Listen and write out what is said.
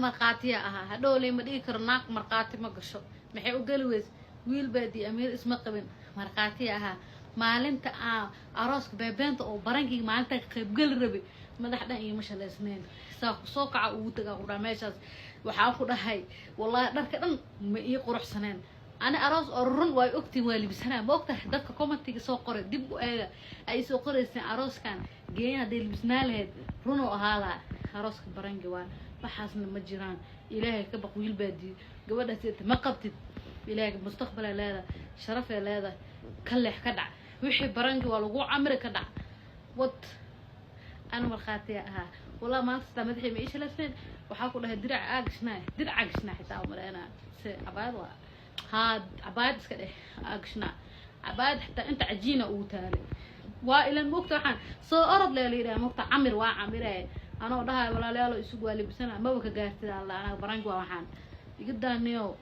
مرقاتي أها هدول ما دي كرناق مرقاتي ما قشوا محي وقلوز ويل بدي أمير اسمه قبل مرقاتي أها maalinta arooska beebenta oo barankiga maalinta ka qayb gal rabi madaxdan iyo masha la isneen soo kaca ugu tagaa ku dhameeshaas waxa ku dhahay wallahi dharka dhan ma ii quruxsaneen ana aroos oo run way ogtiin waa libisana ma ogtahay dadka commentiga soo qoray dib u eega ay soo qoraysay arooskan geeyna hadii libisnaa lahayd run oo ahaala arooska baranki waa waxaasna ma jiraan ilaahay ka baq wiil baadi gabadha sidii ma qabtid ilaahay mustaqbal leeda sharaf leeda كله كدع وحي برانجي والوجو عمري كدع وط أنا مرخاتيها والله ما استمدحي مايش لسين وحاكو لها درع عاقشنا حتى عمر أنا عباد هاد عباد كده عاقشنا عباد حتى أنت عجينة وتالي وإلى المقطع حن صو أرض ليلي مقطع عمر وعمره أنا وضعها ولا لا يسوق لي بسنة ما بك جاهز الله أنا برانجي وحن يقدر نيو